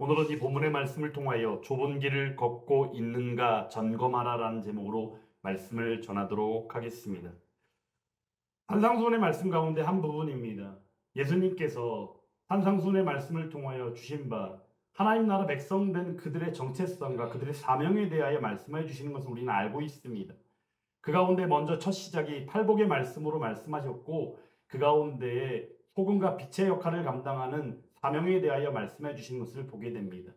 오늘은 이 본문의 말씀을 통하여 좁은 길을 걷고 있는가 점검하라라는 제목으로 말씀을 전하도록 하겠습니다. 산상수훈의 말씀 가운데 한 부분입니다. 예수님께서 산상수훈의 말씀을 통하여 주신 바 하나님 나라 백성 된 그들의 정체성과 그들의 사명에 대하여 말씀해 주시는 것을 우리는 알고 있습니다. 그 가운데 먼저 첫 시작이 팔복의 말씀으로 말씀하셨고, 그 가운데에 소금과 빛의 역할을 감당하는 사명에 대하여 말씀해 주신 것을 보게 됩니다.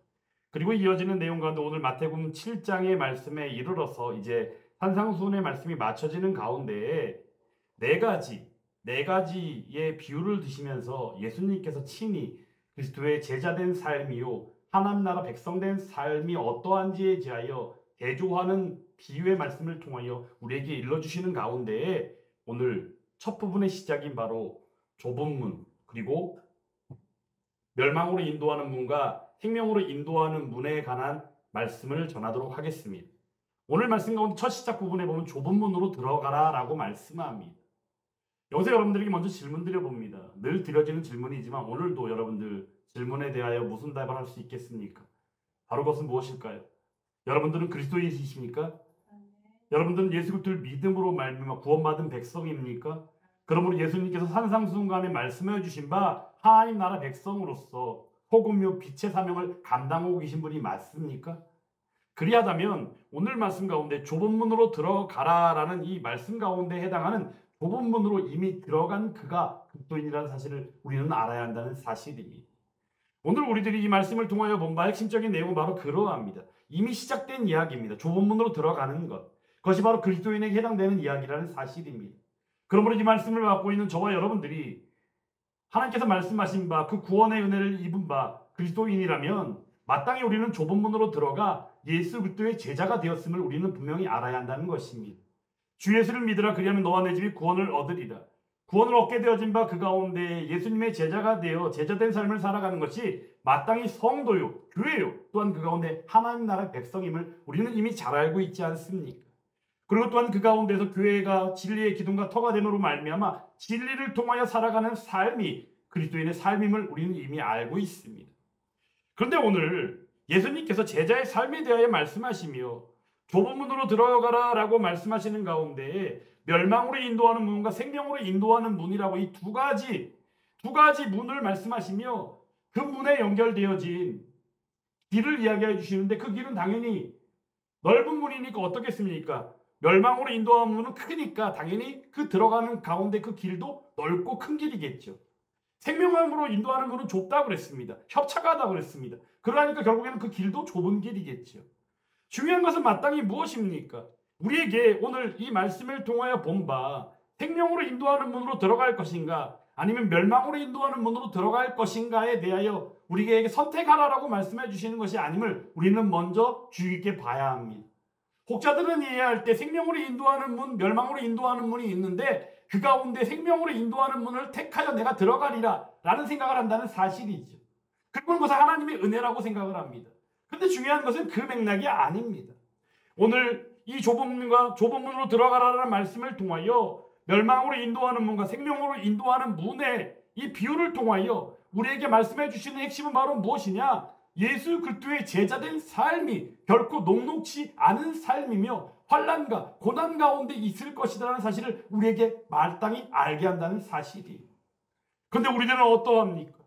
그리고 이어지는 내용 가운데 오늘 마태복음 7장의 말씀에 이르러서 이제 산상수훈의 말씀이 맞춰지는 가운데에 네 가지의 비유를 드시면서 예수님께서 친히 그리스도의 제자된 삶이요 하나님 나라 백성된 삶이 어떠한지에 대하여 대조하는 비유의 말씀을 통하여 우리에게 일러주시는 가운데에 오늘 첫 부분의 시작인 바로 좁은 문, 그리고 멸망으로 인도하는 문과 생명으로 인도하는 문에 관한 말씀을 전하도록 하겠습니다. 오늘 말씀 가운데 첫 시작 부분에 보면 좁은 문으로 들어가라 라고 말씀합니다. 여기서 여러분들에게 먼저 질문 드려봅니다. 늘 드려지는 질문이지만 오늘도 여러분들 질문에 대하여 무슨 답을 할 수 있겠습니까? 바로 그것은 무엇일까요? 여러분들은 그리스도인이십니까? 여러분들은 예수 그리스도를 믿음으로 말미암아 구원받은 백성입니까? 그러므로 예수님께서 산상수훈간에 말씀해 주신 바 하나님 나라 백성으로서 소금요 빛의 사명을 감당하고 계신 분이 맞습니까? 그리하다면 오늘 말씀 가운데 좁은 문으로 들어가라라는 이 말씀 가운데 해당하는 좁은 문으로 이미 들어간 그가 그리스도인이라는 사실을 우리는 알아야 한다는 사실입니다. 오늘 우리들이 이 말씀을 통하여 본 바 핵심적인 내용은 바로 그러합니다. 이미 시작된 이야기입니다. 좁은 문으로 들어가는 것. 그것이 바로 그리스도인에게 해당되는 이야기라는 사실입니다. 그러므로 이 말씀을 받고 있는 저와 여러분들이 하나님께서 말씀하신 바 그 구원의 은혜를 입은 바 그리스도인이라면 마땅히 우리는 좁은 문으로 들어가 예수 그리스도의 제자가 되었음을 우리는 분명히 알아야 한다는 것입니다. 주 예수를 믿으라 그리하면 너와 내 집이 구원을 얻으리라. 구원을 얻게 되어진 바 그 가운데 예수님의 제자가 되어 제자된 삶을 살아가는 것이 마땅히 성도요, 교회요, 또한 그 가운데 하나님 나라의 백성임을 우리는 이미 잘 알고 있지 않습니까? 그리고 또한 그 가운데서 교회가 진리의 기둥과 터가 됨으로 말미암아 진리를 통하여 살아가는 삶이 그리스도인의 삶임을 우리는 이미 알고 있습니다. 그런데 오늘 예수님께서 제자의 삶에 대하여 말씀하시며 좁은 문으로 들어가라 라고 말씀하시는 가운데 멸망으로 인도하는 문과 생명으로 인도하는 문이라고 이 두 가지 문을 말씀하시며 그 문에 연결되어진 길을 이야기해 주시는데 그 길은 당연히 넓은 문이니까 어떻겠습니까? 멸망으로 인도하는 문은 크니까 당연히 그 들어가는 가운데 그 길도 넓고 큰 길이겠죠. 생명으로 인도하는 문은 좁다고 그랬습니다. 협착하다고 그랬습니다. 그러니까 결국에는 그 길도 좁은 길이겠죠. 중요한 것은 마땅히 무엇입니까? 우리에게 오늘 이 말씀을 통하여 본 바 생명으로 인도하는 문으로 들어갈 것인가 아니면 멸망으로 인도하는 문으로 들어갈 것인가에 대하여 우리에게 선택하라라고 말씀해 주시는 것이 아님을 우리는 먼저 주의 깊게 봐야 합니다. 혹자들은 이해할 때 생명으로 인도하는 문, 멸망으로 인도하는 문이 있는데 그 가운데 생명으로 인도하는 문을 택하여 내가 들어가리라 라는 생각을 한다는 사실이죠. 그건 것을 하나님의 은혜라고 생각을 합니다. 근데 중요한 것은 그 맥락이 아닙니다. 오늘 이 좁은 문으로 들어가라는 말씀을 통하여 멸망으로 인도하는 문과 생명으로 인도하는 문의 이 비유를 통하여 우리에게 말씀해 주시는 핵심은 바로 무엇이냐? 예수 그리스도의 제자된 삶이 결코 녹록지 않은 삶이며 환난과 고난 가운데 있을 것이라는 사실을 우리에게 마땅히 알게 한다는 사실이에요. 그런데 우리들은 어떠합니까?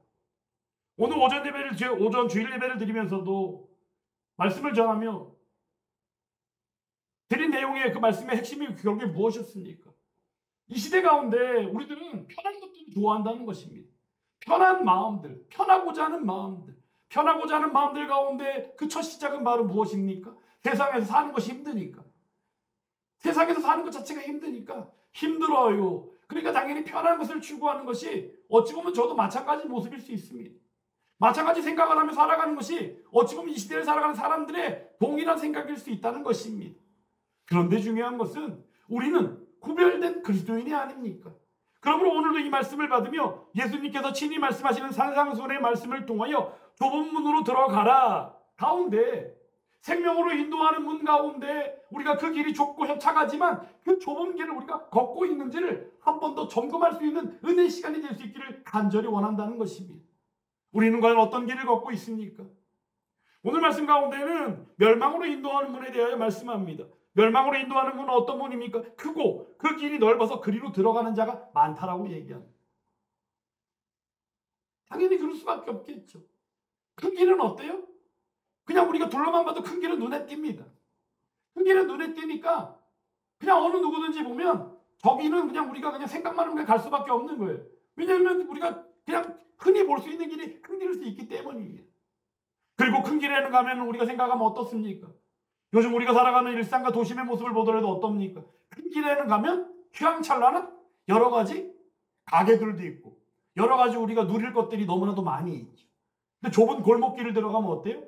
오늘 오전 주일 예배를 드리면서도 말씀을 전하며 드린 내용의 그 말씀의 핵심이 결국에 무엇이었습니까? 이 시대 가운데 우리들은 편한 것들을 좋아한다는 것입니다. 편한 마음들, 편하고자 하는 마음들 가운데 그 첫 시작은 바로 무엇입니까? 세상에서 사는 것이 힘드니까. 세상에서 사는 것 자체가 힘드니까 힘들어요. 그러니까 당연히 편한 것을 추구하는 것이 어찌 보면 저도 마찬가지 모습일 수 있습니다. 마찬가지 생각을 하며 살아가는 것이 어찌 보면 이 시대를 살아가는 사람들의 동일한 생각일 수 있다는 것입니다. 그런데 중요한 것은 우리는 구별된 그리스도인이 아닙니까? 그러므로 오늘도 이 말씀을 받으며 예수님께서 친히 말씀하시는 산상수훈의 말씀을 통하여 좁은 문으로 들어가라 가운데 생명으로 인도하는 문 가운데 우리가 그 길이 좁고 협착하지만 그 좁은 길을 우리가 걷고 있는지를 한 번 더 점검할 수 있는 은혜의 시간이 될 수 있기를 간절히 원한다는 것입니다. 우리는 과연 어떤 길을 걷고 있습니까? 오늘 말씀 가운데는 멸망으로 인도하는 문에 대하여 말씀합니다. 멸망으로 인도하는 문은 어떤 문입니까? 크고 그 길이 넓어서 그리로 들어가는 자가 많다라고 얘기합니다. 당연히 그럴 수밖에 없겠죠. 큰 길은 어때요? 그냥 우리가 둘러만 봐도 큰 길은 눈에 띕니다. 큰 길은 눈에 띄니까 그냥 어느 누구든지 보면 저기는 그냥 우리가 그냥 생각만 하면 갈 수밖에 없는 거예요. 왜냐하면 우리가 그냥 흔히 볼 수 있는 길이 큰 길일 수 있기 때문입니다. 그리고 큰 길에는 가면 우리가 생각하면 어떻습니까? 요즘 우리가 살아가는 일상과 도심의 모습을 보더라도 어떻습니까? 큰 길에는 가면 휘황찬란한 여러 가지 가게들도 있고 여러 가지 우리가 누릴 것들이 너무나도 많이 있죠. 근데 좁은 골목길을 들어가면 어때요?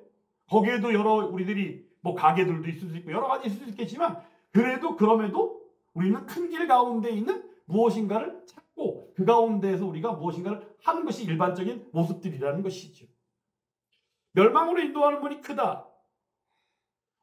거기에도 여러 우리들이 뭐 가게들도 있을 수 있고 여러 가지 있을 수 있겠지만 그럼에도 우리는 큰 길 가운데 있는 무엇인가를 찾고 그 가운데에서 우리가 무엇인가를 하는 것이 일반적인 모습들이라는 것이죠. 멸망으로 인도하는 문이 크다.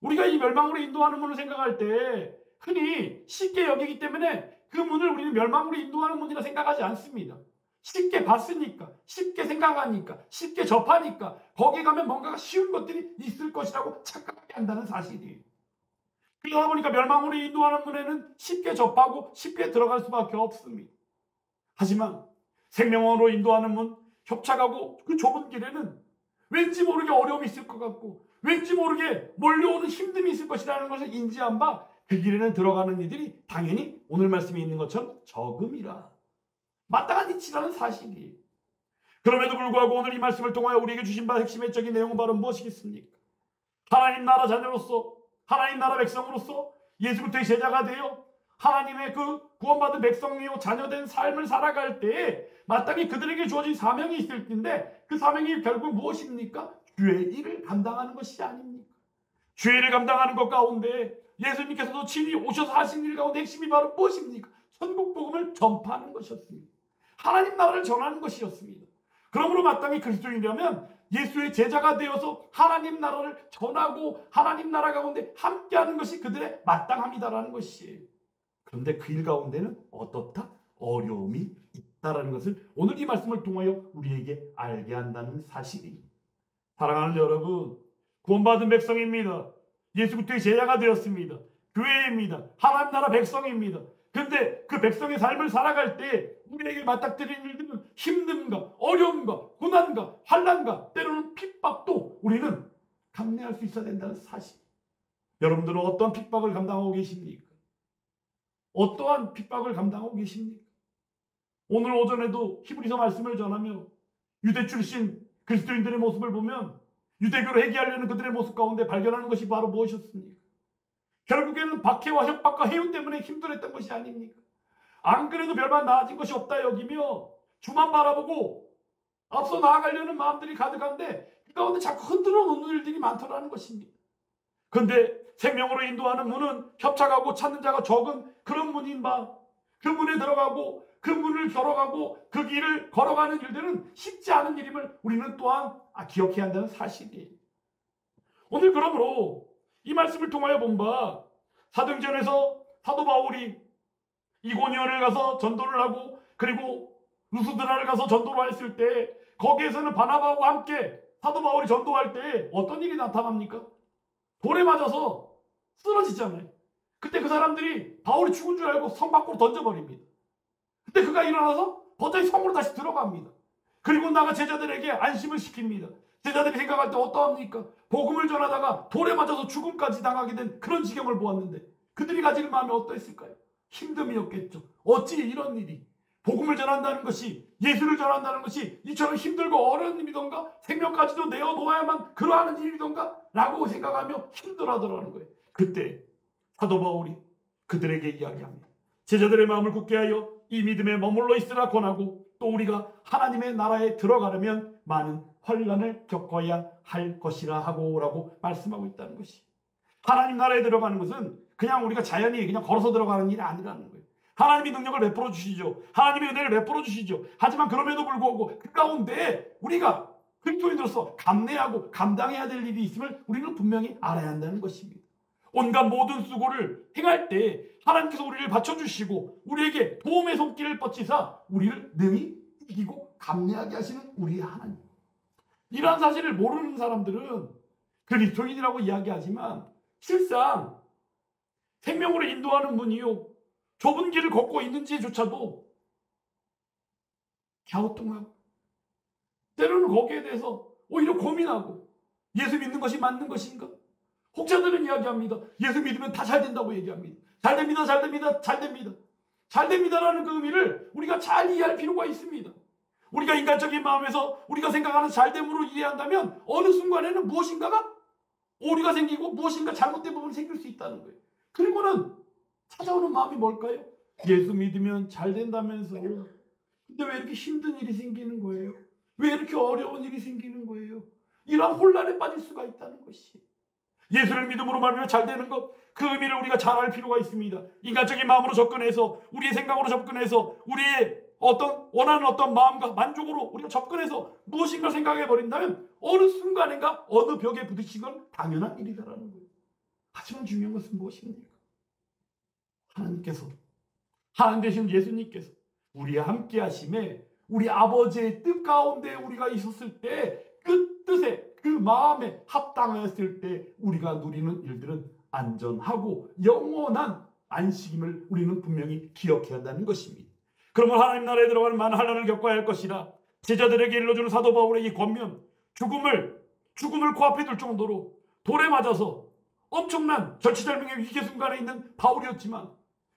우리가 이 멸망으로 인도하는 문을 생각할 때 흔히 쉽게 여기기 때문에 그 문을 우리는 멸망으로 인도하는 문이라 생각하지 않습니다. 쉽게 봤으니까, 쉽게 생각하니까, 쉽게 접하니까 거기에 가면 뭔가가 쉬운 것들이 있을 것이라고 착각하게 한다는 사실이에요. 그러다 보니까 멸망으로 인도하는 문에는 쉽게 접하고 쉽게 들어갈 수밖에 없습니다. 하지만 생명으로 인도하는 문, 협착하고 그 좁은 길에는 왠지 모르게 어려움이 있을 것 같고 왠지 모르게 몰려오는 힘듦이 있을 것이라는 것을 인지한 바 그 길에는 들어가는 이들이 당연히 오늘 말씀에 있는 것처럼 적음이라. 마땅한 이치라는 사실이에요. 그럼에도 불구하고 오늘 이 말씀을 통하여 우리에게 주신 바 핵심적인 내용은 바로 무엇이겠습니까? 하나님 나라 자녀로서 하나님 나라 백성으로서 예수 그리스도의 제자가 되어 하나님의 그 구원받은 백성이요 자녀된 삶을 살아갈 때에 마땅히 그들에게 주어진 사명이 있을 텐데 그 사명이 결국 무엇입니까? 주의 일을 감당하는 것이 아닙니까? 주의 일을 감당하는 것 가운데 예수님께서도 친히 오셔서 하신 일 가운데 핵심이 바로 무엇입니까? 천국 복음을 전파하는 것이었습니다. 하나님 나라를 전하는 것이었습니다. 그러므로 마땅히 그리스도인이라면 예수의 제자가 되어서 하나님 나라를 전하고 하나님 나라 가운데 함께하는 것이 그들의 마땅함이다라는 것이에요. 그런데 그 일 가운데는 어떻다? 어려움이 있다라는 것을 오늘 이 말씀을 통하여 우리에게 알게 한다는 사실입니다. 사랑하는 여러분, 구원받은 백성입니다. 예수 그리스도의 제자가 되었습니다. 교회입니다. 하나님 나라 백성입니다. 그런데 그 백성의 삶을 살아갈 때 우리에게 맞닥뜨리는 일들은 힘듦과 어려움과 고난과 환난과 때로는 핍박도 우리는 감내할 수 있어야 된다는 사실. 여러분들은 어떠한 핍박을 감당하고 계십니까? 어떠한 핍박을 감당하고 계십니까? 오늘 오전에도 히브리서 말씀을 전하며 유대 출신 그리스도인들의 모습을 보면 유대교를 회개하려는 그들의 모습 가운데 발견하는 것이 바로 무엇이었습니까? 결국에는 박해와 협박과 해유 때문에 힘들었던 것이 아닙니까? 안 그래도 별반 나아진 것이 없다 여기며 주만 바라보고 앞서 나아가려는 마음들이 가득한데 그 가운데 자꾸 흔들어 놓는 일들이 많더라는 것입니다. 그런데 생명으로 인도하는 문은 협착하고 찾는 자가 적은 그런 문인 바 그 문에 들어가고 그 문을 걸어가고 그 길을 걸어가는 일들은 쉽지 않은 일임을 우리는 또한 기억해야 한다는 사실이에요. 오늘 그러므로 이 말씀을 통하여 본 바 사도행전에서 사도 바울이 이고니온을 가서 전도를 하고 그리고 루스드라를 가서 전도를 했을 때 거기에서는 바나바와 함께 사도 바울이 전도할 때 어떤 일이 나타납니까? 돌에 맞아서 쓰러지잖아요. 그때 그 사람들이 바울이 죽은 줄 알고 성 밖으로 던져버립니다. 그때 그가 일어나서 버젓이 성으로 다시 들어갑니다. 그리고 나가 제자들에게 안심을 시킵니다. 제자들이 생각할 때 어떠합니까? 복음을 전하다가 돌에 맞아서 죽음까지 당하게 된 그런 지경을 보았는데 그들이 가지는 마음이 어떠했을까요? 힘듦이었겠죠. 어찌 이런 일이 복음을 전한다는 것이 예수를 전한다는 것이 이처럼 힘들고 어려운 일이던가 생명까지도 내어놓아야만 그러하는 일이던가 라고 생각하며 힘들어하더라는 거예요. 그때 사도 바울이 그들에게 이야기합니다. 제자들의 마음을 굳게 하여 이 믿음에 머물러 있으라 권하고 또 우리가 하나님의 나라에 들어가려면 많은 환난을 겪어야 할 것이라 하고 라고 말씀하고 있다는 것이. 하나님 나라에 들어가는 것은 그냥 우리가 자연히 그냥 걸어서 들어가는 일이 아니라는 거예요. 하나님이 능력을 베풀어 주시죠. 하나님의 은혜를 베풀어 주시죠. 하지만 그럼에도 불구하고 그 가운데 우리가 그리스도인으로서 감내하고 감당해야 될 일이 있음을 우리는 분명히 알아야 한다는 것입니다. 온갖 모든 수고를 행할 때 하나님께서 우리를 받쳐주시고 우리에게 도움의 손길을 뻗치사 우리를 능히 이기고 감내하게 하시는 우리의 하나님. 이러한 사실을 모르는 사람들은 그리스도인이라고 이야기하지만 실상 생명으로 인도하는 분이요, 좁은 길을 걷고 있는지조차도 갸우뚱하고, 때로는 거기에 대해서 오히려 고민하고, 예수 믿는 것이 맞는 것인가? 혹자들은 이야기합니다. 예수 믿으면 다 잘 된다고 얘기합니다. 잘 됩니다, 잘 됩니다, 잘 됩니다. 잘 됩니다라는 그 의미를 우리가 잘 이해할 필요가 있습니다. 우리가 인간적인 마음에서 우리가 생각하는 잘됨으로 이해한다면 어느 순간에는 무엇인가가 오류가 생기고 무엇인가 잘못된 부분이 생길 수 있다는 거예요. 그리고는 찾아오는 마음이 뭘까요? 예수 믿으면 잘 된다면서요. 근데 왜 이렇게 힘든 일이 생기는 거예요? 왜 이렇게 어려운 일이 생기는 거예요? 이런 혼란에 빠질 수가 있다는 것이, 예수를 믿음으로 말하면 잘 되는 것, 그 의미를 우리가 잘 알 필요가 있습니다. 인간적인 마음으로 접근해서, 우리의 생각으로 접근해서, 우리의 원하는 어떤 마음과 만족으로 우리가 접근해서 무엇인가 생각해 버린다면 어느 순간인가 어느 벽에 부딪힌 건 당연한 일이다라는 거예요. 하지만 중요한 것은 무엇입니까? 하나님 되신 예수님께서 우리와 함께 하심에, 우리 아버지의 뜻 가운데 우리가 있었을 때 그 뜻에, 그 마음에 합당하였을 때 우리가 누리는 일들은 안전하고 영원한 안식임을 우리는 분명히 기억해야 한다는 것입니다. 그러면 하나님 나라에 들어가는 많은 환난을 겪어야 할 것이라 제자들에게 일러주는 사도 바울의 이 권면, 죽음을 코앞에 둘 정도로 돌에 맞아서 엄청난 절치절명의 위기 순간에 있는 바울이었지만,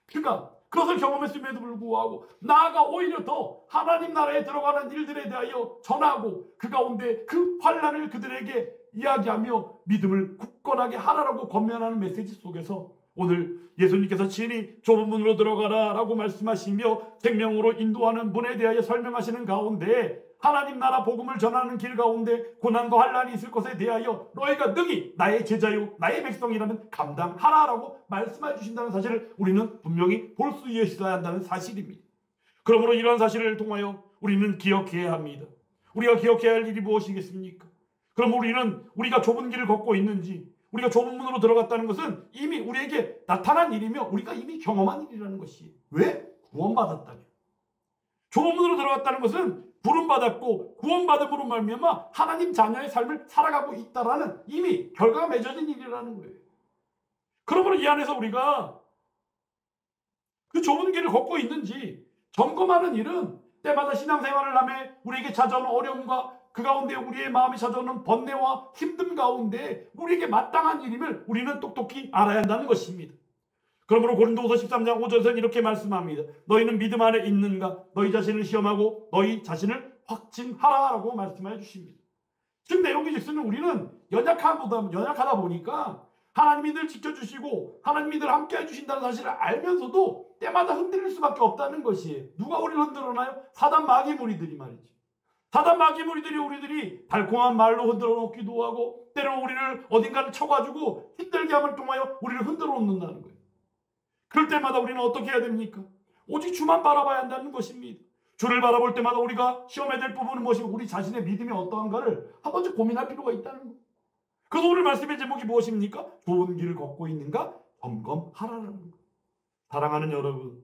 그가 그것을 경험했음에도 불구하고 나아가 오히려 더 하나님 나라에 들어가는 일들에 대하여 전하고 그 가운데 그 환난을 그들에게 이야기하며 믿음을 굳건하게 하라라고 권면하는 메시지 속에서 오늘 예수님께서 친히 좁은 문으로 들어가라 라고 말씀하시며 생명으로 인도하는 문에 대하여 설명하시는 가운데, 하나님 나라 복음을 전하는 길 가운데 고난과 환난이 있을 것에 대하여 너희가 능히 나의 제자요 나의 백성이라면 감당하라라고 말씀해 주신다는 사실을 우리는 분명히 볼 수 있어야 한다는 사실입니다. 그러므로 이러한 사실을 통하여 우리는 기억해야 합니다. 우리가 기억해야 할 일이 무엇이겠습니까? 그럼 우리가 좁은 길을 걷고 있는지, 우리가 좁은 문으로 들어갔다는 것은 이미 우리에게 나타난 일이며 우리가 이미 경험한 일이라는 것이, 왜? 구원받았다면. 좁은 문으로 들어갔다는 것은 부름받았고 구원받음으로 말미암아 하나님 자녀의 삶을 살아가고 있다라는 이미 결과가 맺어진 일이라는 거예요. 그러므로 이 안에서 우리가 그 좁은 길을 걷고 있는지 점검하는 일은 때마다 신앙생활을 하며 우리에게 찾아오는 어려움과 그 가운데 우리의 마음에 찾아오는 번뇌와 힘듦 가운데 우리에게 마땅한 일임을 우리는 똑똑히 알아야 한다는 것입니다. 그러므로 고린도후서 13장 5절에서는 이렇게 말씀합니다. 너희는 믿음 안에 있는가? 너희 자신을 시험하고 너희 자신을 확증하라라고 말씀해 주십니다. 즉 내용이 즉슨 우리는 연약하다 보니까 하나님이 늘 지켜주시고 하나님이 늘 함께 해주신다는 사실을 알면서도 때마다 흔들릴 수밖에 없다는 것이에요. 누가 우리를 흔들어나요? 사단 마귀 무리들이 말이죠. 사단 마귀 무리들이 우리들이 달콤한 말로 흔들어 놓기도 하고 때로 우리를 어딘가를 쳐가지고 힘들게 함을 통하여 우리를 흔들어 놓는다는 거예요. 그럴 때마다 우리는 어떻게 해야 됩니까? 오직 주만 바라봐야 한다는 것입니다. 주를 바라볼 때마다 우리가 시험해야 될 부분은 무엇이고 우리 자신의 믿음이 어떠한가를 한 번쯤 고민할 필요가 있다는 거예요. 그래서 오늘 말씀의 제목이 무엇입니까? 좋은 길을 걷고 있는가? 점검하라는 거예요. 사랑하는 여러분,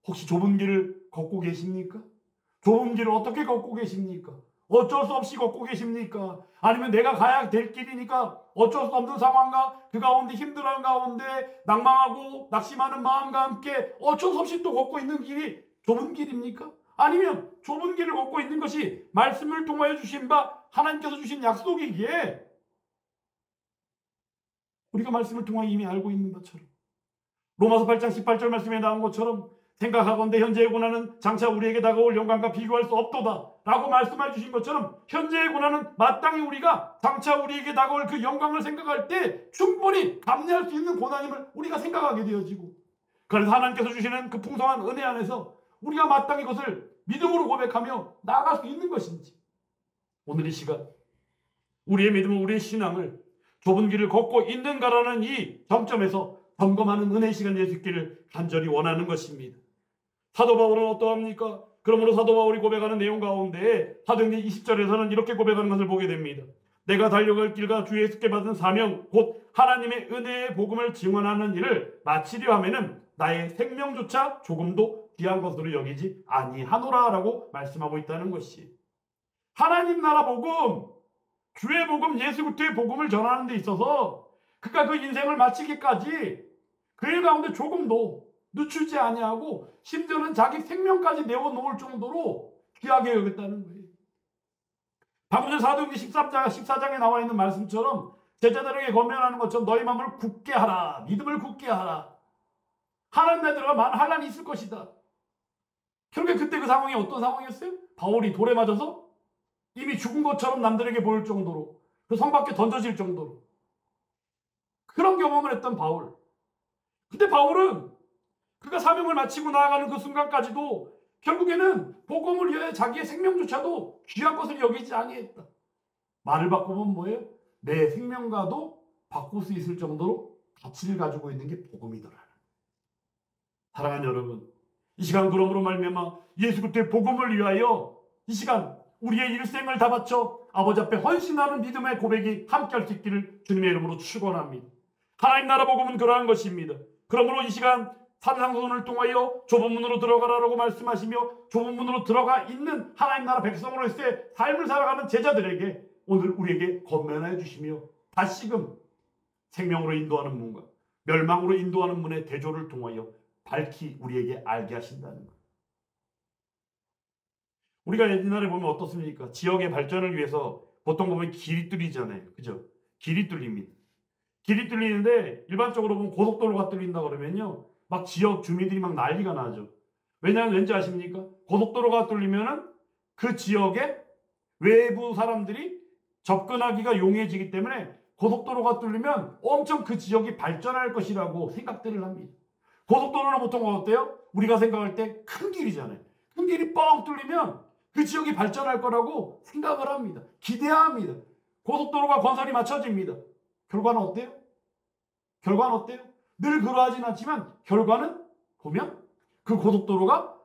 혹시 좁은 길을 걷고 계십니까? 좁은 길을 어떻게 걷고 계십니까? 어쩔 수 없이 걷고 계십니까? 아니면 내가 가야 될 길이니까 어쩔 수 없는 상황과 그 가운데 힘들어하는 가운데 낭망하고 낙심하는 마음과 함께 어쩔 수 없이 또 걷고 있는 길이 좁은 길입니까? 아니면 좁은 길을 걷고 있는 것이 말씀을 통하여 주신 바 하나님께서 주신 약속이기에 우리가 말씀을 통하여 이미 알고 있는 것처럼 로마서 8장 18절 말씀에 나온 것처럼 생각하건대 현재의 고난은 장차 우리에게 다가올 영광과 비교할 수 없도다 라고 말씀해 주신 것처럼 현재의 고난은 마땅히 우리가 장차 우리에게 다가올 그 영광을 생각할 때 충분히 감내할 수 있는 고난임을 우리가 생각하게 되어지고, 그래서 하나님께서 주시는 그 풍성한 은혜 안에서 우리가 마땅히 그것을 믿음으로 고백하며 나아갈 수 있는 것인지, 오늘 이 시간 우리의 믿음을, 우리의 신앙을 좁은 길을 걷고 있는가라는 이 점점에서 점검하는 은혜의 시간 될 수 있기를 간절히 원하는 것입니다. 사도 바울은 어떠합니까? 그러므로 사도 바울이 고백하는 내용 가운데 사도행전 20절에서는 이렇게 고백하는 것을 보게 됩니다. 내가 달려갈 길과 주 예수께 받은 사명 곧 하나님의 은혜의 복음을 증언하는 일을 마치려 하면은 나의 생명조차 조금도 귀한 것으로 여기지 아니하노라 라고 말씀하고 있다는 것이, 하나님 나라 복음 주의 복음, 예수 그리스도의 복음을 전하는 데 있어서 그가 그 인생을 마치기까지 그 일 가운데 조금도 늦추지 아니하고 심지어는 자기 생명까지 내어놓을 정도로 귀하게 여겼다는 거예요. 방금 전 사도행전 14장에 나와 있는 말씀처럼 제자들에게 권면하는 것처럼 너희 마음을 굳게 하라. 믿음을 굳게 하라. 하나님 나라에 들어가 많은 환란이 있을 것이다. 결국에 그때 그 상황이 어떤 상황이었어요? 바울이 돌에 맞아서 이미 죽은 것처럼 남들에게 보일 정도로 그 성 밖에 던져질 정도로 그런 경험을 했던 바울. 근데 바울은 그가 사명을 마치고 나아가는 그 순간까지도 결국에는 복음을 위해 자기의 생명조차도 귀한 것을 여기지 아니했다. 말을 바꾸면 뭐예요? 내 생명과도 바꿀 수 있을 정도로 가치를 가지고 있는 게 복음이더라. 사랑하는 여러분, 이 시간 그러므로 말미암아 예수 그리스도의 복음을 위하여 이 시간 우리의 일생을 다 바쳐 아버지 앞에 헌신하는 믿음의 고백이 함께할 수 있기를 주님의 이름으로 축원합니다. 하나님 나라 복음은 그러한 것입니다. 그러므로 이 시간 산상손을 통하여 좁은 문으로 들어가라라고 말씀하시며 좁은 문으로 들어가 있는 하나님 나라 백성으로서의 삶을 살아가는 제자들에게 오늘 우리에게 권면해 주시며 다시금 생명으로 인도하는 문과 멸망으로 인도하는 문의 대조를 통하여 밝히 우리에게 알게 하신다는 것. 우리가 옛날에 보면 어떻습니까? 지역의 발전을 위해서 보통 보면 길이 뚫리잖아요. 그죠? 길이 뚫립니다. 길이 뚫리는데 일반적으로 보면 고속도로가 뚫린다 그러면요. 막 지역 주민들이 막 난리가 나죠. 왜냐하면 왠지 아십니까? 고속도로가 뚫리면은 그 지역에 외부 사람들이 접근하기가 용이해지기 때문에 고속도로가 뚫리면 엄청 그 지역이 발전할 것이라고 생각들을 합니다. 고속도로는 보통 어때요? 우리가 생각할 때 큰 길이잖아요. 큰 길이 뻥 뚫리면 그 지역이 발전할 거라고 생각을 합니다. 기대합니다. 고속도로가 건설이 맞춰집니다. 결과는 어때요? 결과는 어때요? 늘 그러하진 않지만 결과는 보면 그 고속도로가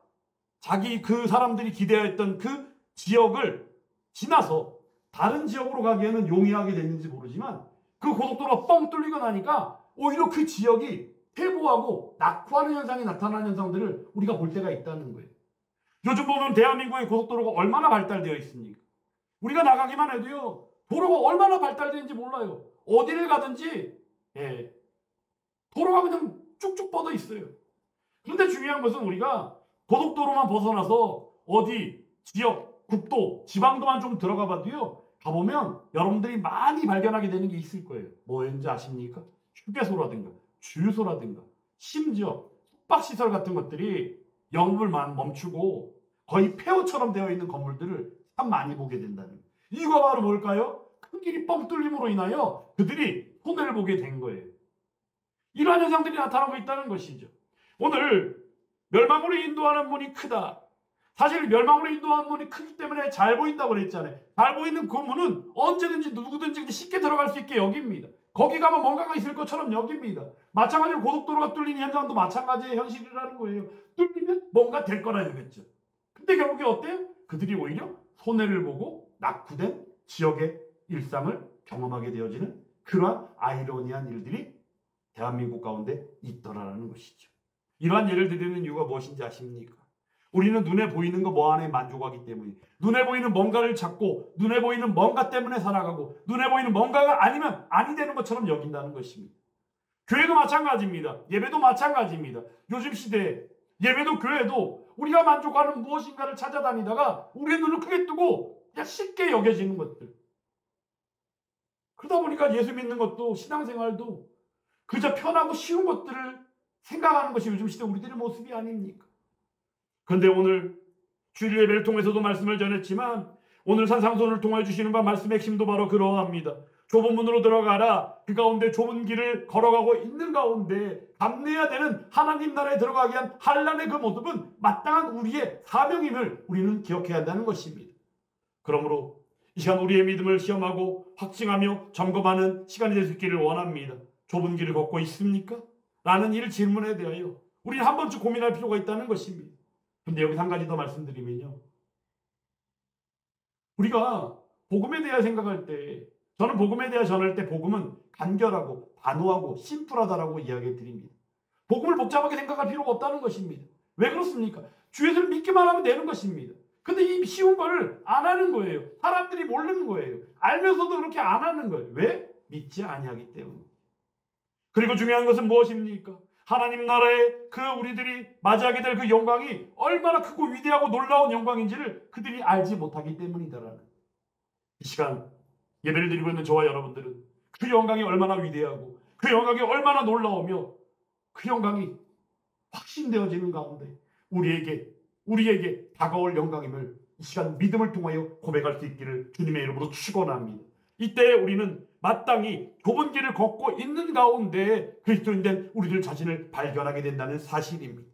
자기 그 사람들이 기대했던 그 지역을 지나서 다른 지역으로 가기에는 용이하게 됐는지 모르지만 그 고속도로가 뻥 뚫리고 나니까 오히려 그 지역이 퇴보하고 낙후하는 현상이 나타나는 현상들을 우리가 볼 때가 있다는 거예요. 요즘 보면 대한민국의 고속도로가 얼마나 발달되어 있습니까? 우리가 나가기만 해도요. 도로가 얼마나 발달되는지 몰라요. 어디를 가든지 도로가 그냥 쭉쭉 뻗어 있어요. 그런데 중요한 것은 우리가 고속도로만 벗어나서 어디 지역, 국도, 지방도만 좀 들어가 봐도요. 가보면 여러분들이 많이 발견하게 되는 게 있을 거예요. 뭐였는지 아십니까? 휴게소라든가 주유소라든가 심지어 숙박시설 같은 것들이 영업을 멈추고 거의 폐허처럼 되어 있는 건물들을 참 많이 보게 된다는 거예요. 이거 바로 뭘까요? 큰 길이 뻥 뚫림으로 인하여 그들이 손해를 보게 된 거예요. 이러한 현상들이 나타나고 있다는 것이죠. 오늘 멸망으로 인도하는 문이 크다. 사실 멸망으로 인도하는 문이 크기 때문에 잘 보인다고 그랬잖아요. 잘 보이는 그 문은 언제든지 누구든지 쉽게 들어갈 수 있게 여깁니다. 거기 가면 뭔가가 있을 것처럼 여깁니다. 마찬가지로 고속도로가 뚫리는 현상도 마찬가지의 현실이라는 거예요. 뚫리면 뭔가 될 거라 여겼죠. 근데 결국에 어때요? 그들이 오히려 손해를 보고 낙후된 지역의 일상을 경험하게 되어지는 그러한 아이러니한 일들이 대한민국 가운데 있더라라는 것이죠. 이러한 예를 드리는 이유가 무엇인지 아십니까? 우리는 눈에 보이는 거 뭐 안에 만족하기 때문에 눈에 보이는 뭔가를 찾고 눈에 보이는 뭔가 때문에 살아가고 눈에 보이는 뭔가가 아니면 아니 되는 것처럼 여긴다는 것입니다. 교회도 마찬가지입니다. 예배도 마찬가지입니다. 요즘 시대에 예배도 교회도 우리가 만족하는 무엇인가를 찾아다니다가 우리의 눈을 크게 뜨고 그냥 쉽게 여겨지는 것들. 그러다 보니까 예수 믿는 것도 신앙생활도 그저 편하고 쉬운 것들을 생각하는 것이 요즘 시대 우리들의 모습이 아닙니까? 그런데 오늘 주일 예배를 통해서도 말씀을 전했지만 오늘 산상손을 통해 주시는 바 말씀의 핵심도 바로 그러합니다. 좁은 문으로 들어가라. 그 가운데 좁은 길을 걸어가고 있는 가운데 감내해야 되는 하나님 나라에 들어가기 위한 환난의 그 모습은 마땅한 우리의 사명임을 우리는 기억해야 한다는 것입니다. 그러므로 이 시간 우리의 믿음을 시험하고 확증하며 점검하는 시간이 될 수 있기를 원합니다. 좁은 길을 걷고 있습니까? 라는 이 질문에 대하여 우리는 한 번쯤 고민할 필요가 있다는 것입니다. 근데 여기서 한 가지 더 말씀드리면요. 우리가 복음에 대해 생각할 때 저는 복음에 대해 전할 때 복음은 간결하고 단호하고 심플하다라고 이야기 드립니다. 복음을 복잡하게 생각할 필요가 없다는 것입니다. 왜 그렇습니까? 주 예수를 믿기만 하면 되는 것입니다. 근데 이 쉬운 거를 안 하는 거예요. 사람들이 모르는 거예요. 알면서도 그렇게 안 하는 거예요. 왜? 믿지 아니하기 때문에. 그리고 중요한 것은 무엇입니까? 하나님 나라의 그 우리들이 맞이하게 될 그 영광이 얼마나 크고 위대하고 놀라운 영광인지를 그들이 알지 못하기 때문이다라는. 이 시간 예배를 드리고 있는 저와 여러분들은 그 영광이 얼마나 위대하고 그 영광이 얼마나 놀라우며 그 영광이 확신되어지는 가운데 우리에게 다가올 영광임을 이 시간 믿음을 통하여 고백할 수 있기를 주님의 이름으로 축원합니다. 이때 우리는 마땅히 좁은 길을 걷고 있는 가운데 그리스도인 된 우리들 자신을 발견하게 된다는 사실입니다.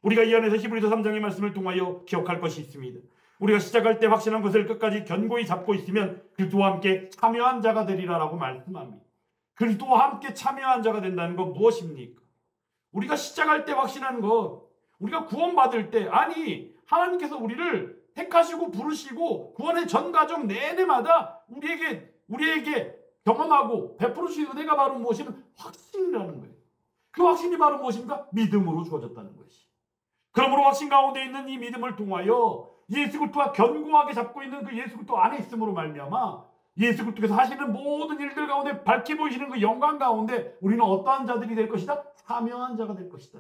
우리가 이 안에서 히브리서 3장의 말씀을 통하여 기억할 것이 있습니다. 우리가 시작할 때 확신한 것을 끝까지 견고히 잡고 있으면 그리스도와 함께 참여한 자가 되리라라고 말씀합니다. 그리스도와 함께 참여한 자가 된다는 건 무엇입니까? 우리가 시작할 때 확신한 것, 우리가 구원받을 때, 아니 하나님께서 우리를 택하시고 부르시고 구원의 전 과정 내내마다 우리에게 경험하고 베풀어 주신 은혜가 바로 무엇이면 확신이라는 거예요. 그 확신이 바로 무엇입니까? 믿음으로 주어졌다는 것이. 그러므로 확신 가운데 있는 이 믿음을 통하여 예수 그리스도와 견고하게 잡고 있는 그 예수 그리스도 안에 있음으로 말미암아 예수 그리스도께서 하시는 모든 일들 가운데 밝히 보이시는 그 영광 가운데 우리는 어떠한 자들이 될 것이다? 참여한 자가 될 것이다.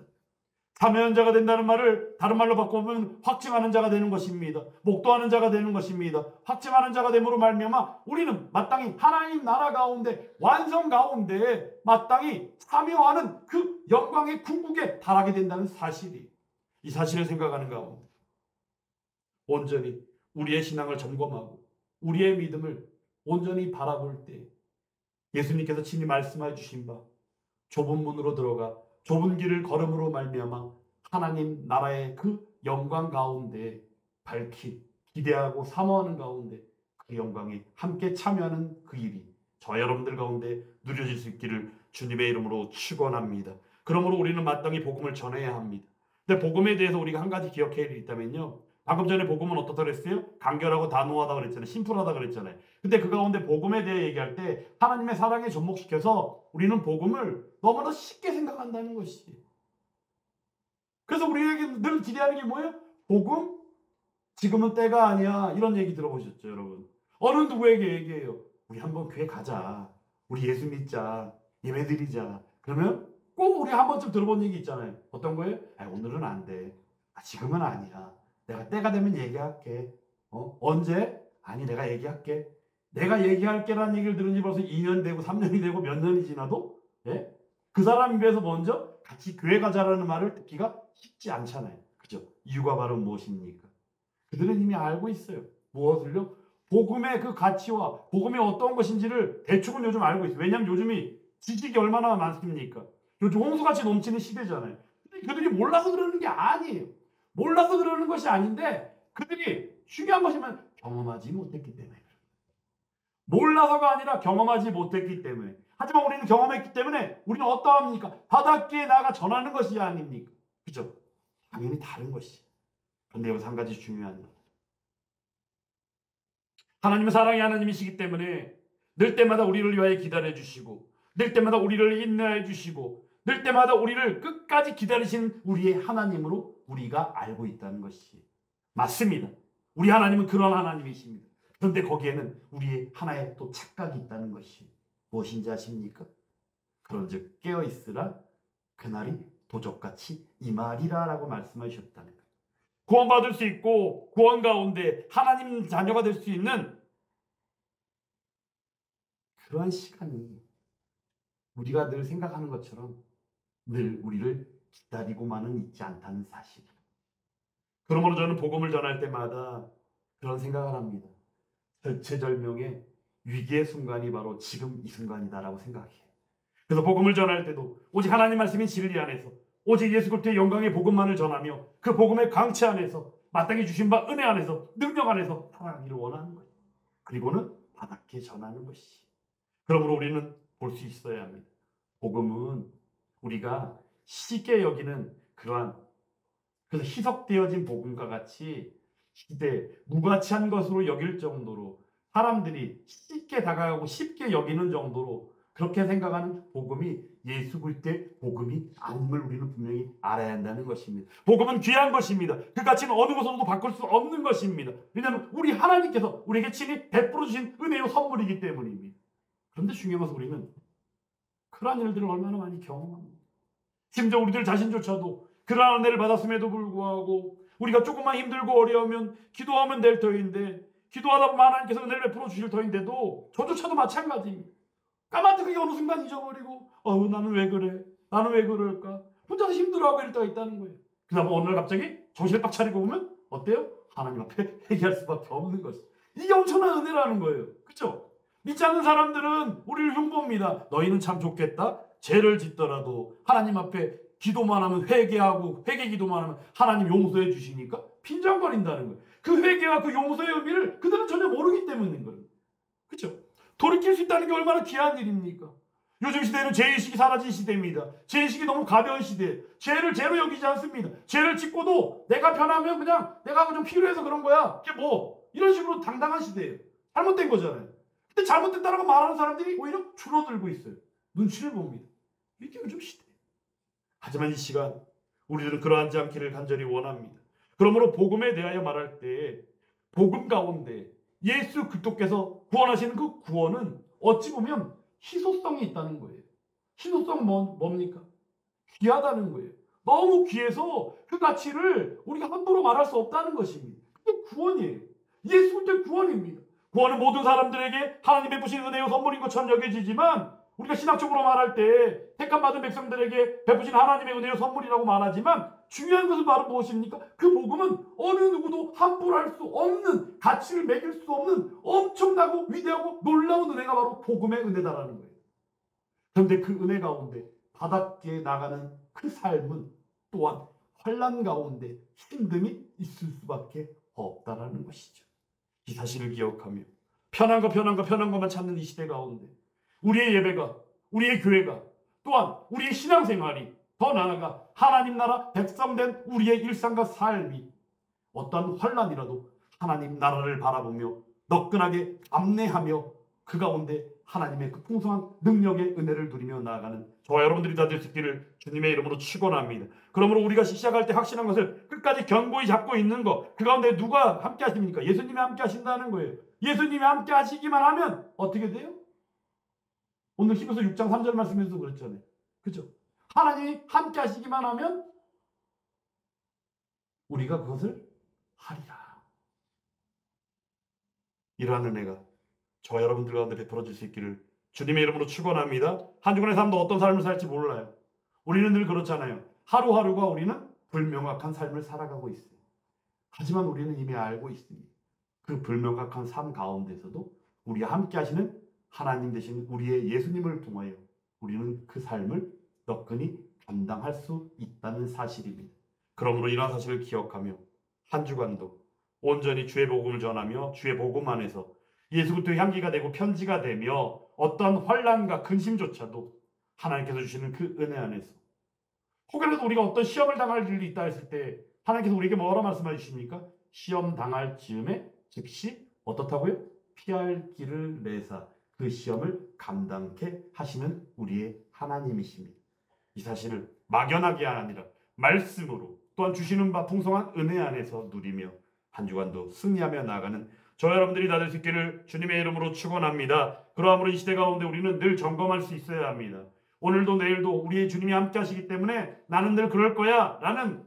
참여한 자가 된다는 말을 다른 말로 바꿔보면 확증하는 자가 되는 것입니다. 목도하는 자가 되는 것입니다. 확증하는 자가 됨으로 말미암아 우리는 마땅히 하나님 나라 가운데 완성 가운데 마땅히 참여하는 그 영광의 궁극에 달하게 된다는 사실이, 이 사실을 생각하는 가운데 온전히 우리의 신앙을 점검하고 우리의 믿음을 온전히 바라볼 때 예수님께서 친히 말씀해 주신 바 좁은 문으로 들어가 좁은 길을 걸음으로 말미암아 하나님 나라의 그 영광 가운데 밝히 기대하고 사모하는 가운데 그 영광에 함께 참여하는 그 일이 저와 여러분들 가운데 누려질 수 있기를 주님의 이름으로 축원합니다. 그러므로 우리는 마땅히 복음을 전해야 합니다. 근데 복음에 대해서 우리가 한 가지 기억해야 있다면요, 방금 전에 복음은 어떻다 그랬어요? 간결하고 단호하다 그랬잖아요. 심플하다 그랬잖아요. 근데 그 가운데 복음에 대해 얘기할 때 하나님의 사랑에 접목시켜서 우리는 복음을 너무나 쉽게 생각한다는 것이. 그래서 우리에게 늘 기대하는 게 뭐예요? 복음? 지금은 때가 아니야. 이런 얘기 들어보셨죠, 여러분? 어느 누구에게 얘기해요? 우리 한번 교회 가자. 우리 예수 믿자. 예배 드리자. 그러면 꼭 우리 한 번쯤 들어본 얘기 있잖아요. 어떤 거예요? 오늘은 안 돼. 지금은 아니야. 내가 때가 되면 얘기할게. 언제? 아니 내가 얘기할게. 내가 얘기할게라는 얘기를 들은 지 벌써 2년 되고 3년이 되고 몇 년이 지나도 그 사람 입에서 먼저 같이 교회 가자라는 말을 듣기가 쉽지 않잖아요. 그죠? 이유가 바로 무엇입니까? 그들은 이미 알고 있어요. 무엇을요? 복음의 그 가치와 복음이 어떤 것인지를 대충은 요즘 알고 있어요. 왜냐하면 요즘이 지식이 얼마나 많습니까? 요즘 홍수같이 넘치는 시대잖아요. 근데 그들이 몰라서 그러는 게 아니에요. 몰라서 그러는 것이 아닌데 그들이 중요한 것이면 경험하지 못했기 때문에, 몰라서가 아니라 경험하지 못했기 때문에. 하지만 우리는 경험했기 때문에 우리는 어떠합니까? 바닷가에 나가 전하는 것이 아닙니까? 그죠? 당연히 다른 것이. 그런데 여기서 한 가지 중요한 것, 하나님은 사랑의 하나님이시기 때문에 늘 때마다 우리를 위하여 기다려 주시고 늘 때마다 우리를 인내해 주시고 늘 때마다 우리를 끝까지 기다리신 우리의 하나님으로 우리가 알고 있다는 것이 맞습니다. 우리 하나님은 그런 하나님이십니다. 그런데 거기에는 우리의 하나의 또 착각이 있다는 것이 무엇인지 아십니까? 그런즉 깨어있으라 그날이 도적같이 임하리라 라고 말씀하셨다는 거예요. 구원받을 수 있고 구원 가운데 하나님 자녀가 될 수 있는 그러한 시간이 우리가 늘 생각하는 것처럼 늘 우리를 기다리고만은 있지 않다는 사실. 그러므로 저는 복음을 전할 때마다 그런 생각을 합니다. 절체절명의 위기의 순간이 바로 지금 이 순간이다라고 생각해요. 그래서 복음을 전할 때도 오직 하나님 말씀인 진리 안에서 오직 예수 그리스도의 영광의 복음만을 전하며 그 복음의 강체 안에서 마땅히 주신 바 은혜 안에서 능력 안에서 살아가기를 원하는 거예요. 그리고는 바닥에 전하는 것이. 그러므로 우리는 볼 수 있어야 합니다. 복음은 우리가 쉽게 여기는 그러한 그래서 희석되어진 복음과 같이 시대 무가치한 것으로 여길 정도로 사람들이 쉽게 다가가고 쉽게 여기는 정도로 그렇게 생각하는 복음이 예수 그리스도의 복음이 아님을 우리는 분명히 알아야 한다는 것입니다. 복음은 귀한 것입니다. 그 가치는 어느 것으로도 바꿀 수 없는 것입니다. 왜냐하면 우리 하나님께서 우리에게 친히 베풀어 주신 은혜의 선물이기 때문입니다. 그런데 중요한 것은 우리는 그러한 일들을 얼마나 많이 경험합니다. 심지어 우리들 자신조차도 그러한 은혜를 받았음에도 불구하고 우리가 조금만 힘들고 어려우면 기도하면 될 터인데, 기도하다 보면 하나님께서 은혜를 베풀어 주실 터인데도 저조차도 마찬가지입니다. 까마득하게 어느 순간 잊어버리고 나는 왜 그래? 나는 왜 그럴까? 혼자서 힘들어하고 이럴 때가 있다는 거예요. 그다음 어느 날 갑자기 정신을 빡 차리고 보면 어때요? 하나님 앞에 회개할 수밖에 없는 것이. 이게 엄청난 은혜라는 거예요. 그렇죠? 믿지 않는 사람들은 우리를 흉보입니다. 너희는 참 좋겠다. 죄를 짓더라도 하나님 앞에 기도만 하면 회개하고 회개 기도만 하면 하나님 용서해 주시니까 빈정거린다는 거예요. 그 회개와 그 용서의 의미를 그들은 전혀 모르기 때문인 거예요. 그렇죠? 돌이킬 수 있다는 게 얼마나 귀한 일입니까? 요즘 시대는 죄의식이 사라진 시대입니다. 죄의식이 너무 가벼운 시대. 죄를 죄로 여기지 않습니다. 죄를 짓고도 내가 편하면 그냥 내가 좀 필요해서 그런 거야. 이게 뭐 이런 식으로 당당한 시대예요. 잘못된 거잖아요. 근데 잘못됐다라고 말하는 사람들이 오히려 줄어들고 있어요. 눈치를 봅니다. 이게 요즘 시대예요. 하지만 이 시간 우리들은 그러하지 않기를 간절히 원합니다. 그러므로 복음에 대하여 말할 때 복음 가운데 예수 그리스도께서 구원하시는 그 구원은 어찌 보면 희소성이 있다는 거예요. 희소성은 뭡니까? 귀하다는 거예요. 너무 귀해서 그 가치를 우리가 함부로 말할 수 없다는 것입니다. 그게 구원이에요. 예수 그리스도의 구원입니다. 구원은 모든 사람들에게 하나님 베푸신 은혜의 선물인 것처럼 여겨지지만 우리가 신학적으로 말할 때 택함받은 백성들에게 베푸신 하나님의 은혜의 선물이라고 말하지만 중요한 것은 바로 무엇입니까? 그 복음은 어느 누구도 함부로 할 수 없는, 가치를 매길 수 없는 엄청나고 위대하고 놀라운 은혜가 바로 복음의 은혜다라는 거예요. 그런데 그 은혜 가운데 바닥에 나가는 그 삶은 또한 환난 가운데 힘듦이 있을 수밖에 없다라는 것이죠. 이 사실을 기억하며 편한 것만 찾는 이 시대 가운데 우리의 예배가, 우리의 교회가, 또한 우리의 신앙생활이, 더 나아가 하나님 나라 백성된 우리의 일상과 삶이 어떠한 환난이라도 하나님 나라를 바라보며 너끈하게 감내하며 그 가운데 하나님의 그 풍성한 능력의 은혜를 누리며 나아가는 저와 여러분들이 다 될 수 있기를 주님의 이름으로 축원합니다. 그러므로 우리가 시작할 때 확신한 것을 끝까지 견고히 잡고 있는 것, 그 가운데 누가 함께 하십니까? 예수님이 함께 하신다는 거예요. 예수님이 함께 하시기만 하면 어떻게 돼요? 오늘 히브리서 6장 3절 말씀에서도 그랬잖아요. 그렇죠? 하나님이 함께 하시기만 하면 우리가 그것을 하리라. 이러한 은혜가 저와 여러분들 가운데 베풀어질 수 있기를 주님의 이름으로 축원합니다. 한 주간의 삶도 어떤 삶을 살지 몰라요. 우리는 늘 그렇잖아요. 하루하루가 우리는 불명확한 삶을 살아가고 있어요. 하지만 우리는 이미 알고 있습니다. 그 불명확한 삶 가운데서도 우리와 함께 하시는 하나님 되신 우리의 예수님을 통하여 우리는 그 삶을 너끈히 감당할 수 있다는 사실입니다. 그러므로 이러한 사실을 기억하며 한 주간도 온전히 주의 복음을 전하며 주의 복음 안에서 예수 그리스도의 향기가 되고 편지가 되며 어떤 환난과 근심조차도 하나님께서 주시는 그 은혜 안에서, 혹여라도 우리가 어떤 시험을 당할 일이 있다 했을 때 하나님께서 우리에게 뭐라 말씀해 주십니까? 시험 당할 즈음에 즉시 어떻다고요? 피할 길을 내사 그 시험을 감당케 하시는 우리의 하나님이십니다. 이 사실을 막연하게 아니라 말씀으로 또한 주시는 바 풍성한 은혜 안에서 누리며 한 주간도 승리하며 나아가는 저 여러분들이 다 될 수 있기를 주님의 이름으로 축원합니다. 그러므로 이 시대 가운데 우리는 늘 점검할 수 있어야 합니다. 오늘도 내일도 우리의 주님이 함께 하시기 때문에 나는 늘 그럴 거야 라는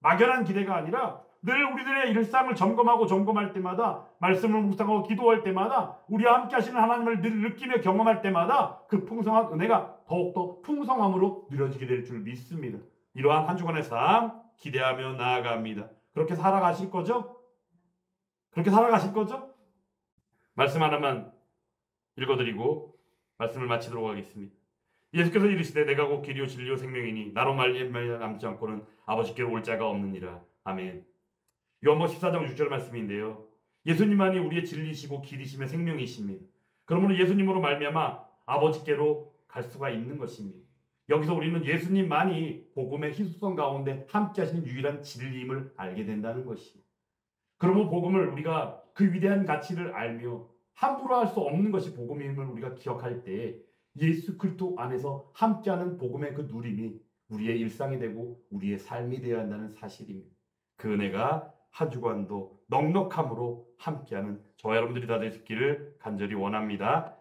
막연한 기대가 아니라 늘 우리들의 일상을 점검할 때마다, 말씀을 묵상하고 기도할 때마다, 우리와 함께 하시는 하나님을 늘 느끼며 경험할 때마다 그 풍성한 은혜가 더욱더 풍성함으로 누려지게 될 줄 믿습니다. 이러한 한 주간의 삶 기대하며 나아갑니다. 그렇게 살아가실 거죠? 그렇게 살아가실 거죠? 말씀 하나만 읽어드리고 말씀을 마치도록 하겠습니다. 예수께서 이르시되 내가 곧 길이요 진리요 생명이니 나로 말미암지 않고는 아버지께로 올 자가 없느니라. 아멘. 요한복음 14장 6절 말씀인데요. 예수님만이 우리의 진리시고 길이시며 생명이십니다. 그러므로 예수님으로 말미암아 아버지께로 갈 수가 있는 것입니다. 여기서 우리는 예수님만이 복음의 희소성 가운데 함께 하시는 유일한 진리임을 알게 된다는 것이에요. 그러므로 복음을 우리가 그 위대한 가치를 알며 함부로 할 수 없는 것이 복음임을 우리가 기억할 때 예수 그리스도 안에서 함께하는 복음의 그 누림이 우리의 일상이 되고 우리의 삶이 되어야 한다는 사실입니다. 그 은혜가 한 주간도 넉넉함으로 함께하는 저와 여러분들이 다 되시기를 간절히 원합니다.